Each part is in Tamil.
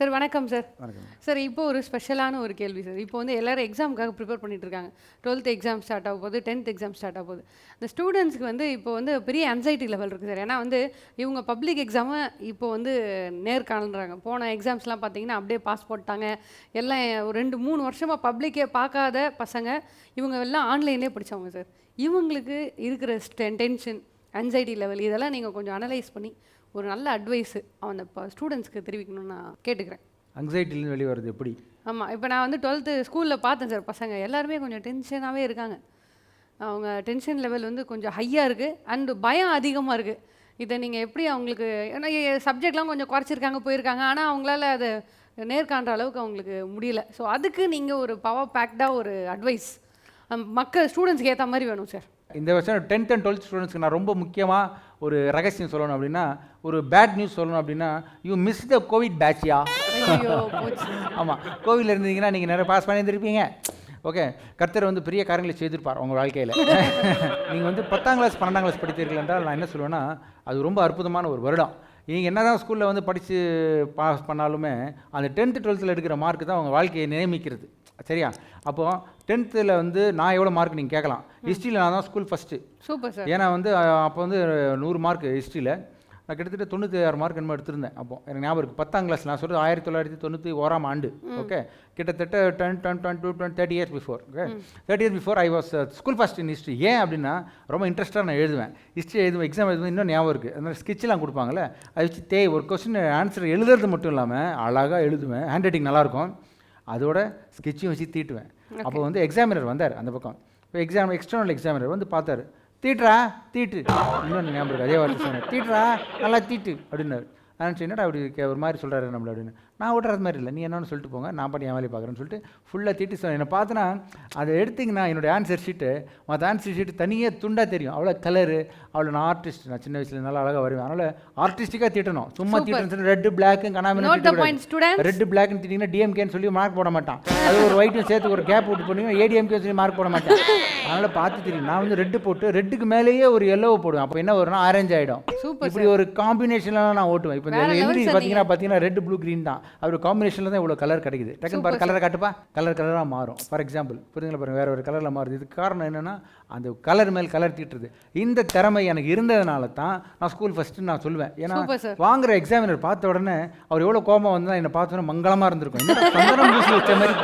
சார் வணக்கம் சார். வணக்கம் சார் இப்போ ஒரு ஸ்பெஷலான ஒரு கேள்வி சார். இப்போ வந்து எல்லாரும் எக்ஸாமுக்காக ப்ரிப்பேர் பண்ணிட்டு இருக்காங்க. 12th எக்ஸாம் ஸ்டார்ட் ஆக போகுது, 10th எக்ஸாம் ஸ்டார்ட் ஆக போகுது. இந்த ஸ்டூடெண்ட்ஸ்க்கு வந்து இப்போ வந்து பெரிய ஆன்சைட்டி லெவல் இருக்குது சார். ஏன்னா வந்து இவங்க பப்ளிக் எக்ஸாமை இப்போ வந்து நேர்காணல்றாங்க. போன எக்ஸாம்ஸ்லாம் பார்த்தீங்கன்னா அப்படியே பாஸ் போட்டாங்க. எல்லாம் ஒரு 2-3 வருஷமாக பப்ளிக்கே பார்க்காத பசங்க இவங்க எல்லாம் ஆன்லைன்லேயே படித்தவங்க சார். இவங்களுக்கு இருக்கிற டென்ஷன், ஆன்சைட்டி லெவல் இதெல்லாம் நீங்கள் கொஞ்சம் அனலைஸ் பண்ணி ஒரு நல்ல அட்வைஸு அந்த ஸ்டூடெண்ட்ஸ்க்கு தெரிவிக்கணும்னு நான் கேட்டுக்கிறேன். அங்ஸைட்டிலேருந்து வெளியே வருது எப்படி? ஆமாம், இப்போ நான் வந்து 12th ஸ்கூலில் பார்த்தேன் சார். பசங்க எல்லாருமே கொஞ்சம் டென்ஷனாகவே இருக்காங்க. அவங்க டென்ஷன் லெவல் வந்து கொஞ்சம் ஹையாக இருக்குது அண்டு பயம் அதிகமாக இருக்குது. இதை நீங்கள் எப்படி அவங்களுக்கு, ஏன்னா சப்ஜெக்ட்லாம் கொஞ்சம் குறைச்சிருக்காங்க, போயிருக்காங்க, ஆனால் அவங்களால அதை நேர்காண்ற அளவுக்கு அவங்களுக்கு முடியல. ஸோ அதுக்கு நீங்கள் ஒரு பவர் பேக்டாக ஒரு அட்வைஸ் மக்கள் ஸ்டூடெண்ட்ஸ்க்கு ஏற்ற மாதிரி வேணும் சார். இந்த வருஷம் 10th and 12th ஸ்டூடெண்ட்ஸ்க்கு நான் ரொம்ப முக்கியமாக ஒரு ரகசியம் சொல்லணும் அப்படின்னா, ஒரு பேட் நியூஸ் சொல்லணும் அப்படின்னா, யூ மிஸ் த கோவிட் பேட்சியா. ஆமாம், கோவிடில் இருந்தீங்கன்னா நீங்கள் நிறைய பாஸ் பண்ணியிருந்திருப்பீங்க. ஓகே, கர்த்தர் வந்து பெரிய காரியங்களை செய்திருப்பார் உங்கள் வாழ்க்கையில். நீங்கள் வந்து 10ஆம் கிளாஸ் 12ஆம் கிளாஸ் படித்தீர்கள் என்றால் நான் என்ன சொல்லுவேன்னா, அது ரொம்ப அற்புதமான ஒரு வருடம். நீங்கள் என்ன தான் ஸ்கூலில் வந்து படித்து பாஸ் பண்ணாலுமே அந்த 10th 12th எடுக்கிற மார்க்கு தான் அவங்க வாழ்க்கையை நியமிக்கிறது. சரியா? அப்போது 10th வந்து நான் எவ்வளோ மார்க் நீங்கள் கேட்கலாம். ஹிஸ்ட்ரியில் நான் தான் ஸ்கூல் ஃபஸ்ட்டு. Super sir. ஏன்னா வந்து அப்போ வந்து 100 மார்க் ஹிஸ்ட்ரியில் நான் கிட்டத்தட்ட 96 மார்க் என்னமோ எடுத்திருந்தேன். அப்போ எனக்கு ஞாபகம் இருக்குது. 10ஆம் கிளாஸ் நான் சொல்கிறது 1991ஆம் ஆண்டு. ஓகே, கிட்டத்தட்ட 30 years before. Okay, 30 years before I was school first in history. ஏன் அப்படின்னா ரொம்ப இன்ட்ரெஸ்ட்டாக நான் எழுதுவேன். ஹிஸ்ட்ரி எழுதுவேன், எக்ஸாம் எழுதுவேன். இன்னும் ஞாபகம் இருக்குது. அதனால் ஸ்கெட்செலாம் கொடுப்பாங்கள்ல, அதை வச்சு ஒரு கொஸ்டின் ஆன்சர் எழுதுறது மட்டும் இல்லாமல் அழகாக எழுதுவேன். ஹேண்ட் ரைட்டிங் நல்லாயிருக்கும். அதோட ஸ்கெட்சையும் வச்சு தீட்டுவேன். அப்போ வந்து எக்ஸாமினர் வந்தார் அந்த பக்கம். இப்போ எக்ஸ்டர்னல் எக்ஸாமினர் வந்து பார்த்தாரு. தீட்டுறா தீட்டு, இன்னொன்று ஞாபகம் இருக்குது, அதே வார்த்தை சொன்னேன். தீட்டுறா நல்லா தீட்டு அப்படின்னாரு. நான் என்னடா அப்படி ஒரு மாதிரி சொல்கிறாரு நம்மள அப்படின்னு. நான் ஓட்டுறது மாதிரி இல்லை, நீ என்னன்னு சொல்லிட்டு போங்க, நான் பண்ணி என் வேலையை பார்க்குறேன்னு சொல்லிட்டு ஃபுல்லாக தீட்டு சொன்னேன். என்னை பார்த்தனா அதை எடுத்திங்கன்னா என்னுடைய ஆன்சர் ஷீட்டு மற்ற ஆன்சர் ஷீட்டு தனியாக துண்டாக தெரியும். அவ்வளோ கலரு, அவ்வளோ நான் ஆர்டிஸ்ட். நான் சின்ன வயசுல நல்லா அழகாக வருவேன். அதனால் ஆர்டிஸ்டிக்காக தீட்டணும். சும்மா தீட்டணும். ரெட்டு பிளாக்கு கனாமினு ரெட்டு பிளாக்னு தீட்டிங்கன்னா டிஎம்கேன்னு சொல்லி மார்க் போட மாட்டான். அது ஒரு ஒயிட்டும் சேர்த்து ஒரு கேப் விட்டு போனீங்கன்னா ஏடிஎம்கே சொல்லி மார்க் போட மாட்டேன். அதனால் பார்த்து தெரியும். நான் வந்து ரெட்டு போட்டு ரெட்டுக்கு மேலேயே ஒரு எல்லோவை போடுவேன். அப்போ என்ன வரும்னா ஆரஞ்சு ஆகிடும். இப்படி ஒரு காம்பினேஷன்லாம் நான் ஓட்டுவேன். இப்போ இந்த எல்இடி பார்த்தீங்கன்னா ரெட் ப்ளூ க்ரீன் தான். அது ஒரு காம்பினேஷனில் தான் இவ்வளோ கலர் கிடைக்குது. டக்குன்னு பாரு, கலரை காட்டுப்பா, கலராக மாறும். ஃபார் எக்ஸாம்பிள் புரியுதுங்களா பாருங்கள், வேறு ஒரு கலரில் மாறுது. இதுக்கு காரணம் என்னென்னா அந்த கலர் மேல் கலர் தீட்டுறது. இந்த திறமை எனக்கு இருந்ததுனால தான் நான் ஸ்கூல் ஃபஸ்ட்டு நான் சொல்லுவேன். ஏன்னா வாங்குற எக்ஸாமினர் பார்த்த உடனே அவர் எவ்வளோ கோபம் வந்து என்னை பார்த்தோன்னா மங்களமாக இருந்திருக்கும். என்ன சந்தனம் பூசி வச்ச மாதிரி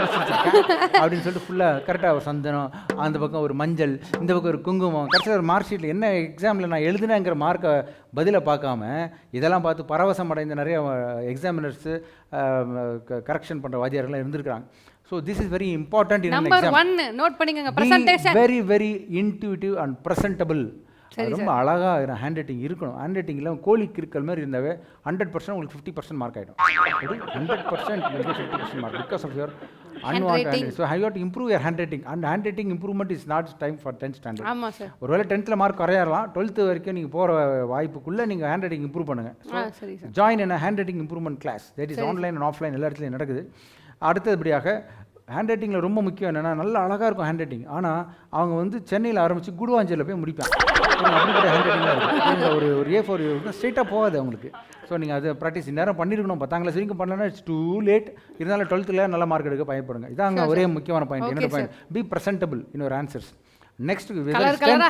அப்படின்னு சொல்லிட்டு ஃபுல்லாக கரெக்டாக ஒரு சந்தனம், அந்த பக்கம் ஒரு மஞ்சள், இந்த பக்கம் ஒரு குங்குமம். கடைசியில் ஒரு மார்க் ஷீட்டில் என்ன எக்ஸாமில் நான் எழுதுனேங்கிற மார்க்கை பதிலை பார்க்காம இதெல்லாம் பார்த்து பரவசம் அடைந்த நிறைய எக்ஸாமினர்ஸு கரெக்ஷன் பண்ணுற வாத்தியார்கள்லாம் இருந்திருக்காங்க. So this is very important in exam. Note பண்ணிக்கங்க, presentation very very intuitive and presentable. ரொம்ப அழகாக ஹேண்ட் ரைட்டிங் இருக்கணும். ஹேண்ட் ரைட்டிங் இல்லாமல் கோழி கிறுக்கல் மாதிரி இருந்தாவே 100% உங்களுக்கு 50% மார்க் ஆகிடும். 100% உங்களுக்கு 50% mark because of your unwanted handwriting. So I have to improve your handwriting, and handwriting improvement is not time for 10th standard. ஆமா சார். ஒருவேளை 10th மார்க் குறையறலாம், 12th வரைக்கும் நீங்க போற வாய்ப்புக்குள்ள நீங்க ஹேண்ட் ரைட்டிங் இம்ப்ரூவ் பண்ணுங்க. சரி sir. Join in a handwriting improvement class. That is online and offline எல்லா இடத்துலயும் நடக்குது. அடுத்தபடியாக ஹேண்ட் ரைட்டிங்கில் ரொம்ப முக்கியம் என்னென்னா, நல்லா அழகாக இருக்கும் ஹேண்ட் ரைட்டிங். ஆனால் அவங்க வந்து சென்னையில் ஆரம்பித்து குடுவாஞ்சலில் போய் முடிப்பாங்க. அப்படிப்பட்ட ஹேண்ட் ரைட்டிங்காக இருக்கும். ஒரு A4 ஸ்ட்ரெயிட்டாக போகாது அவங்களுக்கு. ஸோ நீங்கள் அதை ப்ராக்டிஸ் நேரம் பண்ணியிருக்கணும். 10ஆம் கிளாஸ் வரைக்கும் பண்ணலன்னா இட்ஸ் டூ லேட். இருந்தாலும் 12th நல்ல மார்க் எடுக்க பயன்படுங்க. இதாங்க ஒரே முக்கியமான பாயிண்ட். என்னோட point, be presentable in your answers. Next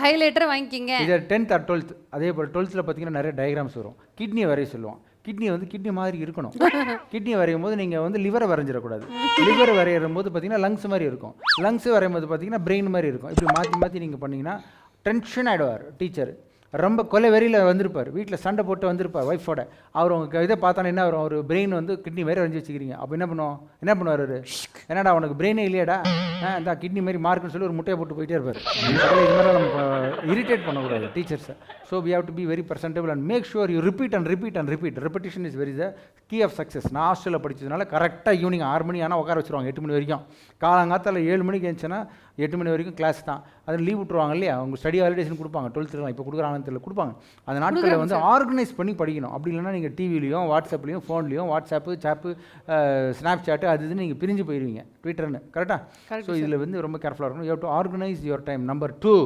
highlighter வாங்கிக்கிங்க. இது 10th or 12th. அதே போல் 12th பார்த்தீங்கன்னா நிறைய டயக்ராம்ஸ் வரும். கிட்னியை வரைய சொல்லுவோம். கிட்னி வந்து கிட்னி மாதிரி இருக்கணும். கிட்னியை வரையும் போது நீங்கள் வந்து லிவரை வரைஞ்சிடக்கூடாது. லிவர் வரையும் போது பார்த்தீங்கன்னா லங்ஸ் மாதிரி இருக்கும். லங்ஸ் வரையும் போது பார்த்தீங்கன்னா பிரெயின் மாதிரி இருக்கும். இப்படி மாற்றி மாற்றி நீங்கள் பண்ணிங்கன்னா டென்ஷன் ஆகிடுவார் டீச்சர். ரொம்ப கொலை வெறியில் வந்திருப்பார், வீட்டில் சண்டை போட்டு வந்திருப்பார் ஒய்ஃபோட. அவர் உங்கள் இதை பார்த்தானே என்ன வரும், ஒரு பிரெயின் வந்து கிட்னி வேறு வரைஞ்சி வச்சுக்கிறீங்க. அப்போ என்ன பண்ணுவார் அவர், என்னடா உனக்கு பிரெயினே இல்லையாடா, இந்த கிட்னி மாதிரி மார்க்குன்னு சொல்லி ஒரு முட்டையை போட்டு போயிட்டே இருப்பார். இது மாதிரி நம்ம இரிட்டேட் பண்ணக்கூடாது டீச்சர்ஸை. So we have to be very presentable and make sure you repeat and repeat. Repetition is very the key of success. நான் ஹாஸ்டலில் படித்ததுனால கரெக்டாக ஈவினிங் 6 மணி ஆனால் உட்கார வச்சுருவாங்க 8 மணி வரைக்கும். காலங்காத்தால் 7 மணிக்கு எழுந்துச்சுன்னா 8 மணி வரைக்கும் கிளாஸ் தான். அதில் லீவ் விட்டுருவாங்க இல்லையா, அவங்க ஸ்டடி ஹாலிடேஷன் கொடுப்பாங்க. 12th இப்போ கொடுக்குறாங்கன்னு தெரியல, கொடுப்பாங்க. அந்த நாட்களில் வந்து ஆர்கனைஸ் பண்ணி படிக்கணும். அப்படி இல்லைன்னா நீங்கள் டிவிலையும் வாட்ஸ்அப்லையும் ஃபோன்லையும் சாப்பு ஸ்னாப் சாட்டு அது இதுன்னு நீங்கள் பிரிஞ்சு போயிடுவீங்க, ட்விட்டர்னு. கரெக்டாக? ஸோ இதில் வந்து ரொம்ப கேர்ஃபுல்லாக இருக்கணும். You have to organise your time. Number 2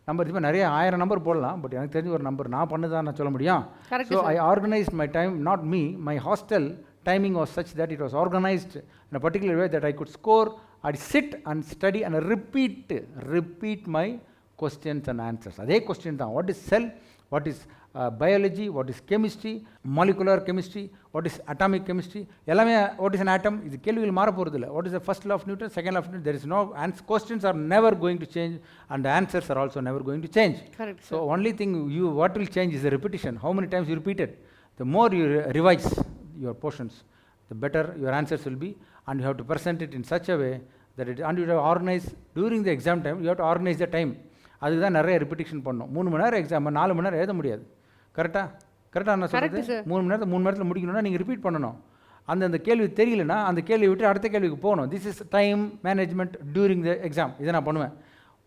இப்போ நிறைய 1000 நம்பர் போடலாம். பட் எனக்கு தெரிஞ்ச ஒரு நம்பர் நான் பண்ணுதான் நான் சொல்ல முடியும். So I organise my time, not me, my hostel timing was such that it was organized in a particular way that I could score, I'd sit and study and repeat my questions and answers. அதே கொஸ்டின் தான். What is cell, what is biology, what is chemistry, molecular chemistry, what is atomic chemistry, எல்லாமே what is an atom, இது கேள்விகள் மாற போகிறது இல்லை. What is the first law of Newton, second law of Newton, there is no questions are never going to change and the answers are also never going to change. Correct, so only thing what will change is the repetition, how many times you repeat it. The more you revise your portions, the better your answers will be, and you have to present it in such a way that it, and you have to organize during the exam time, you have to organize the time. அதுதான் நிறைய ரிப்பீட்டிஷன் பண்ணணும். 3 மணி நேரம் எக்ஸாம் 4 மணி நேரம் எழுத முடியாது. கரெக்டாக என்ன சொல்கிறது? 3 மணி நேரத்தில் முடிக்கணும்னா நீங்கள் ரிப்பீட் பண்ணணும். அந்த கேள்வி தெரியலனா அந்த கேள்வி விட்டு அடுத்த கேள்விக்கு போகணும். This is time management during the exam. இதை நான் பண்ணுவேன்.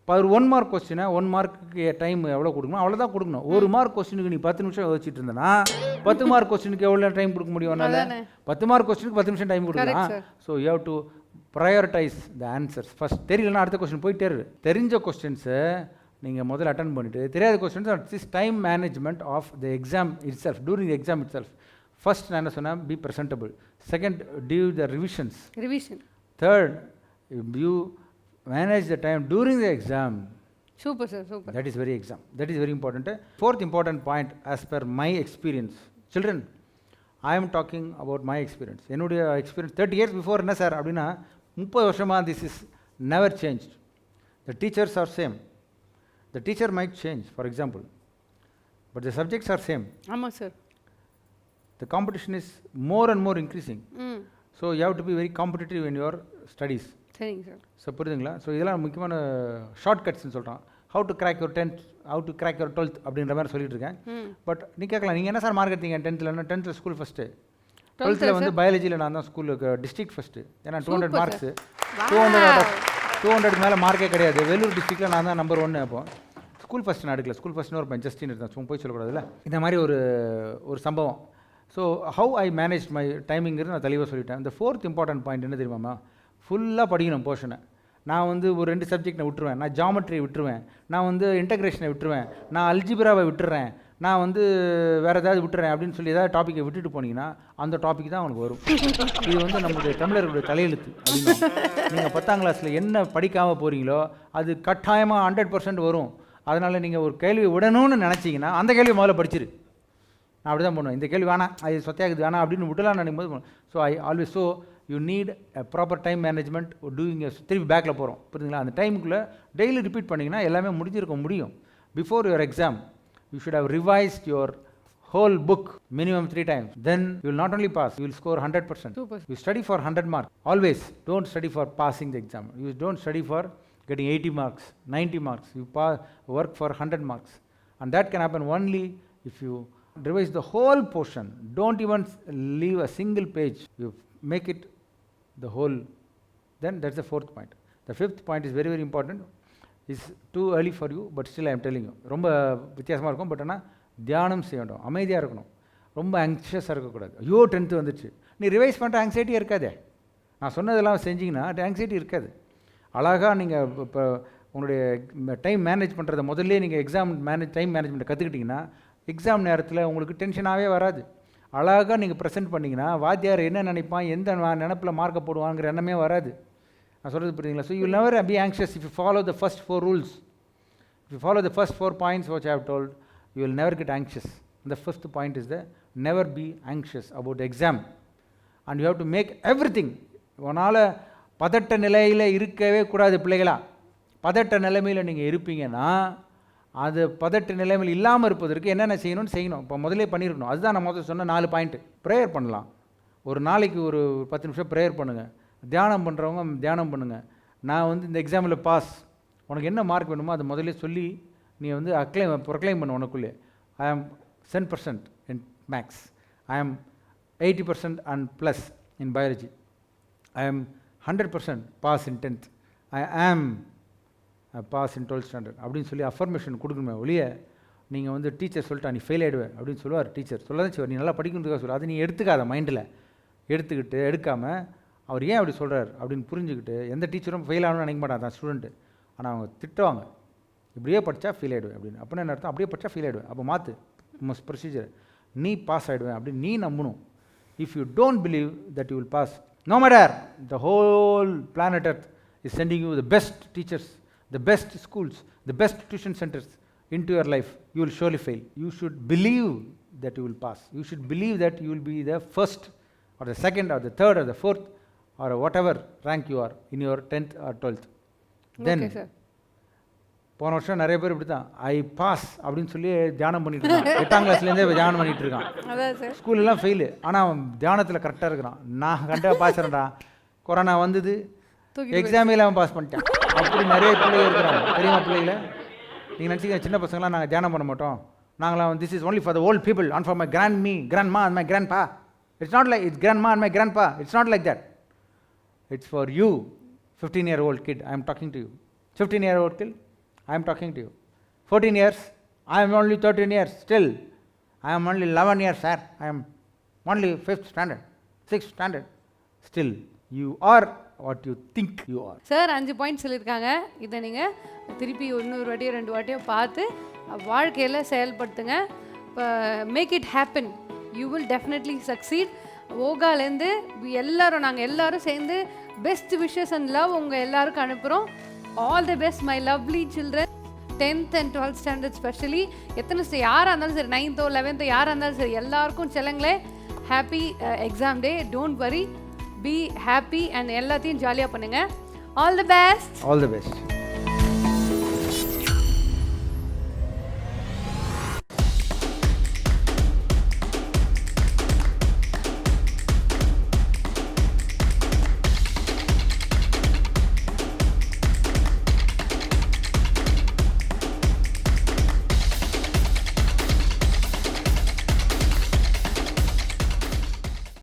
இப்போ ஒரு 1 மார்க் கொஸ்டினை 1 மார்க்குக்கு டைம் எவ்வளோ கொடுக்கணும் அவ்வளோதான் கொடுக்கணும். 1 மார்க் கொஸ்டினுக்கு நீ 10 நிமிஷம் வச்சுட்டு இருந்தேன்னா 10 மார்க் கொஸ்டினுக்கு எவ்வளோ டைம் கொடுக்க முடியும்? அதனால் 10 மார்க் கொஸ்டினுக்கு 10 நிமிஷம் டைம் கொடுக்கலாம். So you have to prioritise the answers. First தெரியலன்னா அடுத்த கொஸ்டின் போயிட்டே இருக்கு. தெரிஞ்ச கொஸ்டின்ஸை நீங்கள் முதல்ல அட்டன் பண்ணிவிட்டு தெரியாத questions this time management of the exam itself during the exam itself. First நான் என்ன சொன்னேன்? Be presentable. Second, do the revision. Third, you manage the time during the exam. Super sir, super. That is very important. Fourth important point as per my experience. Children, I am talking about my experience. என்னுடைய experience 30 years before என்ன சார் அப்படின்னா 30 வருஷமா this is never changed. The teachers are same. The teacher might change, for example, but the subjects are same. ஆமா sir. The competition is more and more increasing. So you have to be very competitive in your studies. சரிங்க சார். ஸோ புரியுதுங்களா? ஸோ இதெல்லாம் முக்கியமான ஷார்ட் கட்ஸ்ன்னு சொல்கிறான். How to crack your 10th, how to crack your 12th அப்படின்ற மாதிரி சொல்லிட்டு இருக்கேன். பட் நீ கேட்கலாம், நீங்கள் என்ன சார் மார்க் எடுத்தீங்க 10th? 10th school first. 12th வந்து பயாலஜியில் நான் தான் ஸ்கூலுக்கு டிஸ்ட்ரிக்ட் ஃபஸ்ட்டு. ஏன்னா 200 மார்க்ஸு 200 மேலே மார்க்கே கிடையாது. வேலூர் டிஸ்ட்ரிக்டில் நான் தான் நம்பர் 1. அப்போ ஸ்கூல் ஃபஸ்ட்டு நான் எடுக்கல. ஸ்கூல் ஃபஸ்ட்னு ஒரு பையன் ஜஸ்டின் இருந்தான். சும்மா போய் சொல்லக்கூடாதுல்ல. இந்த மாதிரி ஒரு சம்பவம். So how I manage my டைமிங்கிறது நான் தெளிவாக சொல்லிட்டேன். இந்த 4th இம்பார்ட்டன்ட் பாயிண்ட் என்ன தெரியுமாம்மா? ஃபுல்லாக படிக்கணும் போர்ஷனை. நான் வந்து ஒரு 2 சப்ஜெக்டை விட்டுருவேன். நான் ஜாமெட்ரியை விட்டுருவேன். நான் வந்து இன்டகிரேஷனை விட்டுருவேன். நான் அல்ஜிப்ராவை விட்டுறேன். நான் வந்து வேறு ஏதாவது விட்டுறேன் அப்படின்னு சொல்லி ஏதாவது டாப்பிக்கை விட்டுட்டு போனீங்கன்னா அந்த டாபிக் தான் அவனுக்கு வரும். இது வந்து நம்மளுடைய தமிழர்களுடைய தலையெழுத்து அப்படின்னு. நீங்கள் 10ஆம் கிளாஸில் என்ன படிக்காமல் போகிறீங்களோ அது கட்டாயமாக 100% வரும். அதனால் நீங்கள் ஒரு கேள்வி விடணும்னு நினச்சிங்கன்னா அந்த கேள்வி முதல்ல படிச்சிரு. நான் அப்படி தான் பண்ணுவேன். இந்த கேள்வி வேணாம், அது சொத்தையாகுது வேணாம் அப்படின்னு விட்டலாம் நினைக்கும் போது. So I always you need a proper time management doing திருப்பி பேக்கில் போகிறோம். புரியுதுங்களா? அந்த டைமுக்குள்ளே டெய்லி ரிப்பீட் பண்ணிங்கன்னா எல்லாமே முடிஞ்சிருக்க முடியும். Before your exam you should have revised your whole book minimum 3 times. Then you will not only pass, you will score 100%. Super. You study for 100 marks. Always don't study for passing the exam. You don't study for getting 80 marks, 90 marks. You work for 100 marks. And that can happen only if you revise the whole portion. Don't even leave a single page. You make it the whole. Then that's the 4th point. The 5th point is very, very important. It's too early for you, but still I am telling you. ரொம்ப வித்தியாசமாக இருக்கும். பட் ஆனால் தியானம் செய்யணும், அமைதியாக இருக்கணும், ரொம்ப ஆங்ஷியஸாக இருக்கக்கூடாது. ஐயோ 10th வந்துச்சு, நீ ரிவைஸ் பண்ணுற ஆங்ஸைட்டியே இருக்காதே. நான் சொன்னதெல்லாம் செஞ்சிங்கன்னா ஆங்ஸைட்டி இருக்காது. அழகாக நீங்கள் இப்போ உங்களுடைய டைம் மேனேஜ் பண்ணுறதை முதல்ல நீங்கள் டைம் மேனேஜ்மெண்ட்டை கற்றுக்கிட்டிங்கன்னா எக்ஸாம் நேரத்தில் உங்களுக்கு டென்ஷனாகவே வராது. அழகாக நீங்கள் ப்ரெசென்ட் பண்ணிங்கன்னா வாத்தியார் என்ன நினைப்பான், எந்த நினப்பில் மார்க்கை போடுவாங்கிற எண்ணமே வராது. நான் சொல்கிறது புரியுதுங்களா? So you will never be anxious if you follow the first 4 rules. If you follow the first 4 points which I have told, you will never get anxious. And the 5th point is that never be anxious about the exam. And you have to make everything. உன்னால் பதட்ட நிலையில் இருக்கவே கூடாது பிள்ளைகளா. பதட்ட நிலைமையில் நீங்கள் இருப்பீங்கன்னா அது பதட்ட நிலைமையில் இல்லாமல் இருப்பதற்கு என்னென்ன செய்யணும். இப்போ முதலே பண்ணியிருக்கணும். அதுதான் நான் முதல்ல சொன்ன 4 பாயிண்ட்டு. ப்ரேயர் பண்ணலாம். ஒரு நாளைக்கு ஒரு 10 நிமிஷம் ப்ரேயர் பண்ணுங்கள். தியானம் பண்ணுறவங்க தியானம் பண்ணுங்கள். நான் வந்து இந்த எக்ஸாமில் பாஸ், உனக்கு என்ன மார்க் வேணுமோ அதை முதல்ல சொல்லி நீ வந்து ப்ரொக்ளைம் பண்ண உனக்குள்ளே. ஐ ஆம் 10% இன் மேக்ஸ், ஐ ஆம் 80% அண்ட் ப்ளஸ் இன் பயாலஜி, ஐ ஆம் 100% பாஸ் இன் 10th, ஐ ஆம் பாஸ் இன் 12th ஸ்டாண்டர்ட் அப்படின்னு சொல்லி அஃபர்மேஷன் கொடுக்கணுமே ஒழிய நீங்கள் வந்து டீச்சர் சொல்லிட்டா நீ ஃபெயில் ஆகிடுவேன் அப்படின்னு சொல்லுவார். டீச்சர் சொல்லதான் செய்வார், நீ நல்லா படிக்கணுன்றதுக்காக சொல்லுவார். அதை நீ எடுத்துக்காத மைண்டில் எடுக்காமல் அவர் ஏன் அப்படி சொல்கிறார் அப்படின்னு புரிஞ்சுக்கிட்டு, எந்த டீச்சரும் ஃபெயில் ஆகணும்னு நினைக்க மாட்டான் தான் ஸ்டூடெண்ட்டு. ஆனால் அவங்க திட்டுவாங்க, இப்படியே படித்தா ஃபெயில் ஆகிடுவேன் அப்படின்னு. அப்படின்னா என்ன அர்த்தம்? அப்படியே படித்தா ஃபெயில் ஆகிடுவேன், அப்போ மாற்று ப்ரொசீஜர், நீ பாஸ் ஆகிடுவேன் அப்படின்னு நீ நம்பணும். If you don't believe that you will pass, no matter the whole planet Earth is sending you the best teachers, the best schools, the best tuition centers into your life, you will surely fail. You should believe that you will pass. You should believe that you will be the first or the second or the third or the fourth or whatever rank you are in your 10th or 12th. Then okay sir. போன வருஷம் நிறைய பேர் இப்படி தான் ஐ பாஸ் அப்படின்னு சொல்லி தியானம் பண்ணிட்டு இருக்கான். 8ஆம் கிளாஸ்லேருந்தே தியானம் பண்ணிட்டு இருக்கான். அதான் சார். ஸ்கூலெல்லாம் ஃபெயிலு, ஆனால் அவன் தியானத்தில் கரெக்டாக இருக்கிறான். நான் கண்டிப்பாக பாஸ் ஆகிறேன்டா, கொரோனா வந்தது, எக்ஸாமே இல்லாமல் பாஸ் பண்ணிட்டேன். அப்படி நிறைய பிள்ளைகள் இருக்கிறாங்க. தெரியுமா பிள்ளைகளை? நீங்கள் நினச்சிக்க சின்ன பசங்களாம் நாங்கள் தியானம் பண்ண மாட்டோம், நாங்களாம் this is only for the old people and for my grandma and my grandpa. It's not like it's grandma and my grandpa. It's not like that. It's for you, 15-year-old kid, I am talking to you. 15-year-old kid, I am talking to you. 14 years, I am only 13 years, still. I am only 11 years, sir. I am only 5th standard, 6th standard. Still, you are what you think you are. Sir 5 point சொல்லியிருக்காங்க. இதை நீங்கள் திருப்பி இன்னொரு வாட்டியோ 2 வாட்டியோ பார்த்து வாழ்க்கையில் செயல்படுத்துங்க. இப்போ make it happen, you will definitely succeed. ஓகாலேருந்து எல்லாரும் நாங்கள் எல்லாரும் சேர்ந்து பெஸ்ட் விஷஸ் அண்ட் லவ் உங்கள் எல்லாருக்கும் அனுப்புகிறோம். All the best my lovely children. 10th and 12th standard specially எத்தனை யாராக இருந்தாலும் சரி, 9th 11th யாராக இருந்தாலும் சரி, எல்லாருக்கும் செல்லுங்களே happy exam day. Don't worry, be happy and எல்லாத்தையும் ஜாலியாக பண்ணுங்கள். All the best. All the best.